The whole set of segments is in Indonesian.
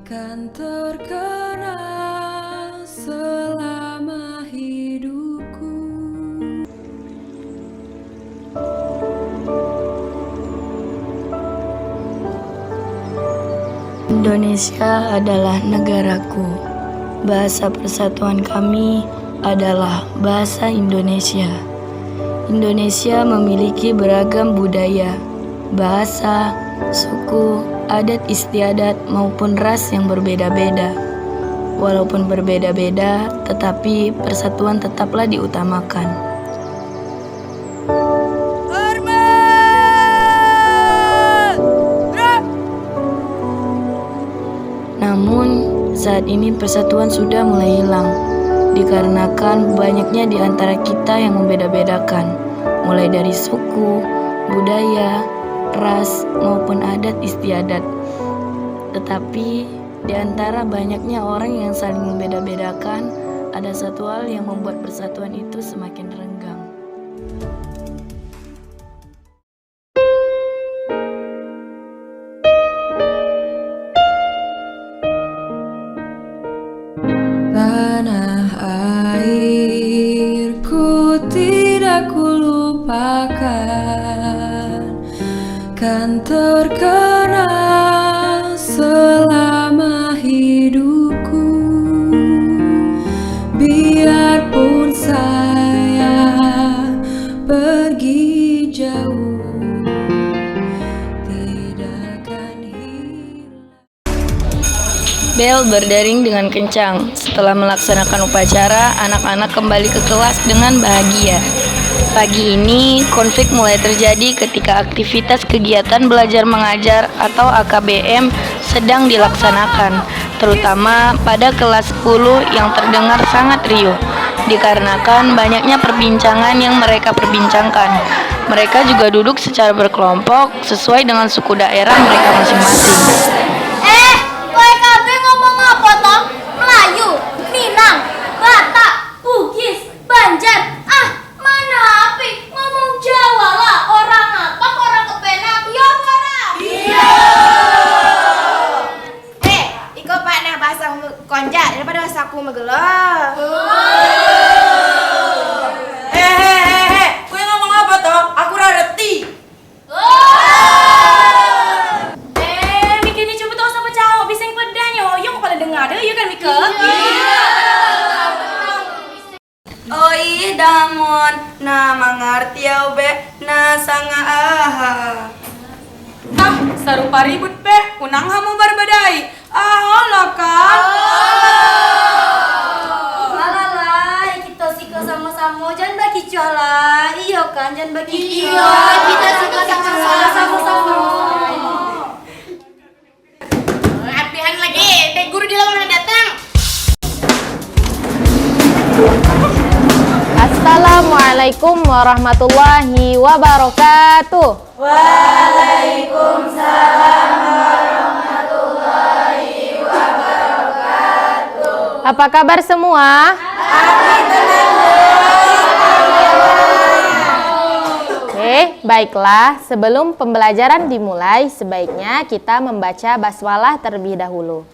Kan terkenal selama hidupku. Indonesia adalah negaraku. Bahasa persatuan kami adalah bahasa Indonesia. Indonesia memiliki beragam budaya, bahasa, suku, adat istiadat maupun ras yang berbeda-beda. Walaupun berbeda-beda, tetapi persatuan tetaplah diutamakan. Namun, saat ini persatuan sudah mulai hilang, dikarenakan banyaknya di antara kita yang membeda-bedakan, mulai dari suku, budaya, ras, maupun adat istiadat. Tetapi, di antara banyaknya orang yang saling membeda-bedakan, ada satu hal yang membuat persatuan itu semakin renggang. Tanah airku tidak kulupakan, kan terkenal selama hidupku. Biarpun saya pergi jauh, tidak akan hilang. Bel berdering dengan kencang. Setelah melaksanakan upacara, anak-anak kembali ke kelas dengan bahagia. Pagi ini, konflik mulai terjadi ketika aktivitas kegiatan belajar mengajar atau AKBM sedang dilaksanakan, terutama pada kelas 10 yang terdengar sangat riuh, dikarenakan banyaknya perbincangan yang mereka perbincangkan. Mereka juga duduk secara berkelompok sesuai dengan suku daerah mereka masing-masing. WKB ngomong apa toh? Melayu, Minang, Batak, Bugis, Banjar. Mana api ngomong Jawa lah. Orang apa? Orang kepenak. Yo orang. Iya. Iko pak nah bahasa konja daripada bahasa aku megelo. Kue ngomong apa toh? Aku ora ngerti. Mikirnya coba tahu sama cowok bisa yang pedanya. Yo kok pada dengar deh, ya kan Mika? Oh iya damon, nah mengerti ya ube, nah sanga aha. Sarupa ribut be, kunang hamu barbadai. Lah kan. Alah, kita sika sama-sama. Jangan bagi cuala. Iya kan, jangan bagi cuala. Iya, kita sika sama-sama. Apihan lagi, teh guru di lapangan datang. Assalamualaikum warahmatullahi wabarakatuh. Waalaikumsalam warahmatullahi wabarakatuh. Apa kabar semua? Oke, baiklah. Sebelum pembelajaran dimulai, sebaiknya kita membaca basmalah terlebih dahulu.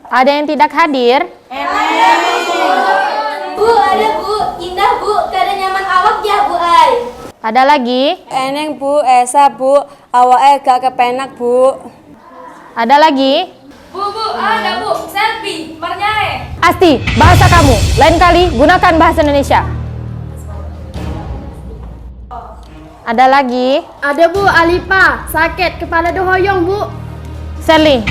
Ada yang tidak hadir? Bu, ada bu. Indah bu. Kada nyaman awak ya bu ay. Ada lagi? Eneng bu, Esa bu, awake gak kepenak bu. Ada lagi? Bu, ada bu. Selfie, marnyae. Asti, bahasa kamu. Lain kali gunakan bahasa Indonesia. Ada lagi? Ada bu, Alipa, sakit kepala dohoyong bu. Sherly,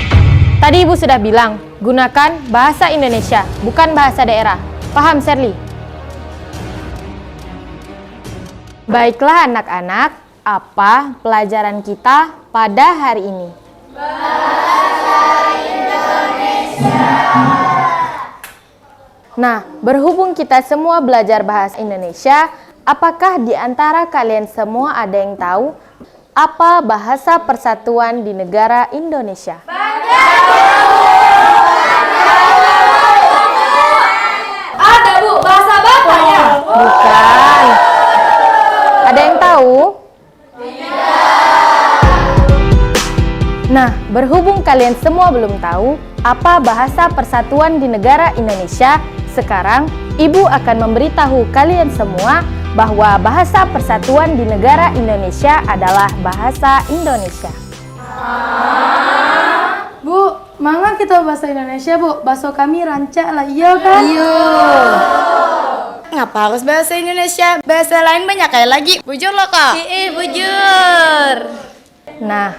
tadi ibu sudah bilang, gunakan bahasa Indonesia, bukan bahasa daerah. Paham, Sherly? Baiklah anak-anak, apa pelajaran kita pada hari ini? Bahasa Indonesia. Nah, berhubung kita semua belajar bahasa Indonesia, apakah di antara kalian semua ada yang tahu apa bahasa persatuan di negara Indonesia? Banyak. Bukan. Ada yang tahu? Nah, berhubung kalian semua belum tahu apa bahasa persatuan di negara Indonesia, sekarang Ibu akan memberitahu kalian semua bahwa bahasa persatuan di negara Indonesia adalah bahasa Indonesia. Bu, mangga kita bahasa Indonesia, Bu. Bahasa kami rancak lah, iya kan? Iya. Ngapa harus bahasa Indonesia? Bahasa lain banyak kayak lagi. Bujur loh kak. Bujur. Nah,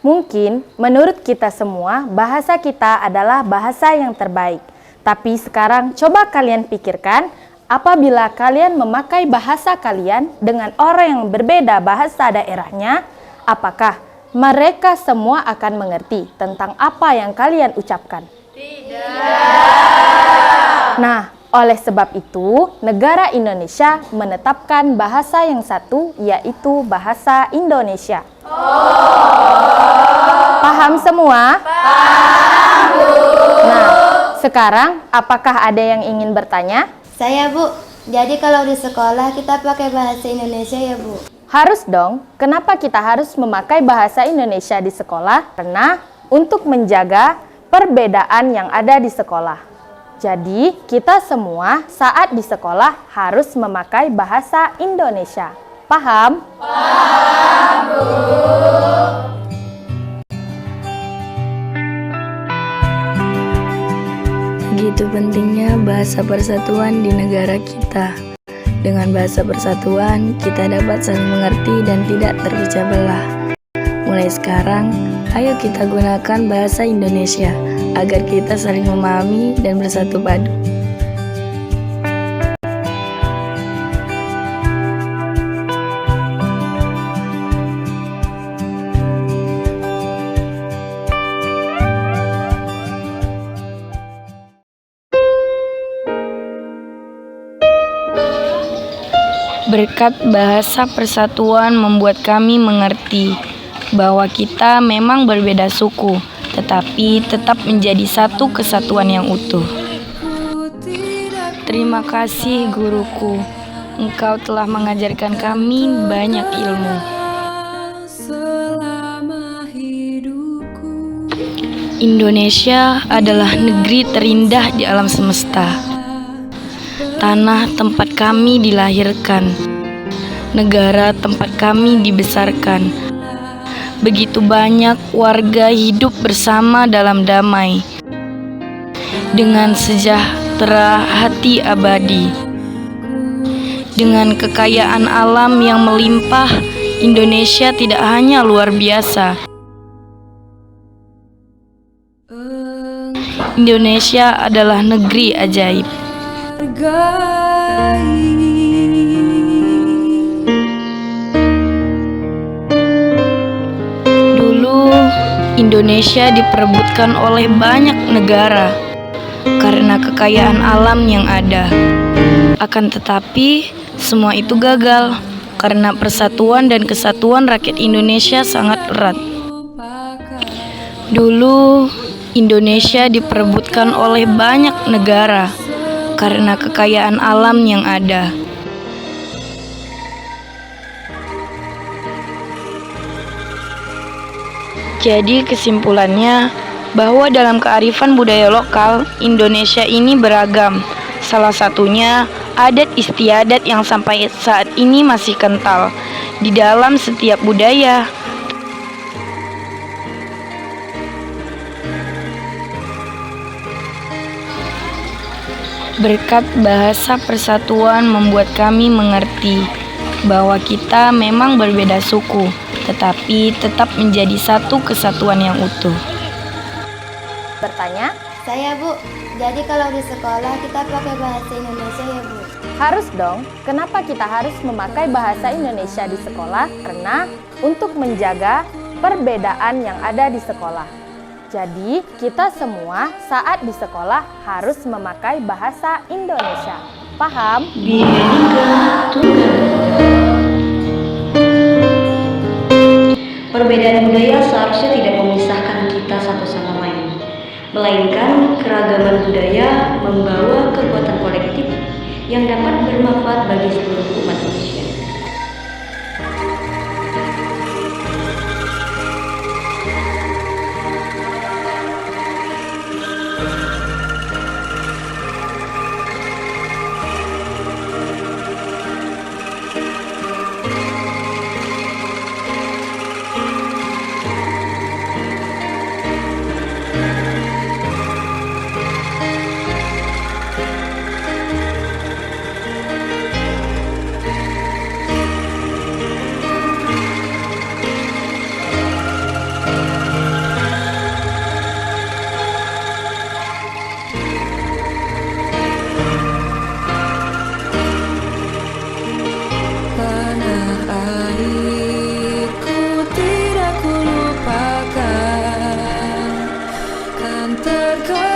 mungkin menurut kita semua bahasa kita adalah bahasa yang terbaik. Tapi sekarang coba kalian pikirkan, apabila kalian memakai bahasa kalian dengan orang yang berbeda bahasa daerahnya, apakah mereka semua akan mengerti tentang apa yang kalian ucapkan? Tidak. Nah, oleh sebab itu, negara Indonesia menetapkan bahasa yang satu, yaitu bahasa Indonesia. Paham semua? Paham, Bu. Nah, sekarang apakah ada yang ingin bertanya? Saya, Bu. Jadi kalau di sekolah kita pakai bahasa Indonesia ya, Bu? Harus dong. Kenapa kita harus memakai bahasa Indonesia di sekolah? Karena untuk menjaga perbedaan yang ada di sekolah. Jadi, kita semua saat di sekolah harus memakai bahasa Indonesia. Paham? Paham, Bu. Begitu pentingnya bahasa persatuan di negara kita. Dengan bahasa persatuan, kita dapat saling mengerti dan tidak terpecah belah. Mulai sekarang, ayo kita gunakan bahasa Indonesia agar kita saling memahami dan bersatu padu. Berkat bahasa persatuan membuat kami mengerti bahwa kita memang berbeda suku, tetapi tetap menjadi satu kesatuan yang utuh. Terima kasih guruku, engkau telah mengajarkan kami banyak ilmu. selama hidupku. Indonesia adalah negeri terindah di alam semesta. Tanah tempat kami dilahirkan, negara tempat kami dibesarkan. Begitu banyak warga hidup bersama dalam damai, dengan sejahtera hati abadi. Dengan kekayaan alam yang melimpah, Indonesia tidak hanya luar biasa. Indonesia adalah negeri ajaib. Dulu Indonesia diperebutkan oleh banyak negara karena kekayaan alam yang ada. Akan tetapi semua itu gagal karena persatuan dan kesatuan rakyat Indonesia sangat erat. Dulu Indonesia diperebutkan oleh banyak negara karena kekayaan alam yang ada. Jadi kesimpulannya bahwa dalam kearifan budaya lokal, Indonesia ini beragam. Salah satunya adat istiadat yang sampai saat ini masih kental di dalam setiap budaya. Berkat bahasa persatuan membuat kami mengerti bahwa kita memang berbeda suku, tetapi tetap menjadi satu kesatuan yang utuh. Bertanya? Saya, Bu. Jadi kalau di sekolah kita pakai bahasa Indonesia ya, Bu? Harus dong. Kenapa kita harus memakai bahasa Indonesia di sekolah? Karena untuk menjaga perbedaan yang ada di sekolah. Jadi, kita semua saat di sekolah harus memakai bahasa Indonesia. Paham? Perbedaan budaya seharusnya tidak memisahkan kita satu sama lain, melainkan keragaman budaya membawa kekuatan kolektif yang dapat bermanfaat bagi seluruh umat manusia. Tidak kulupakan kan terkait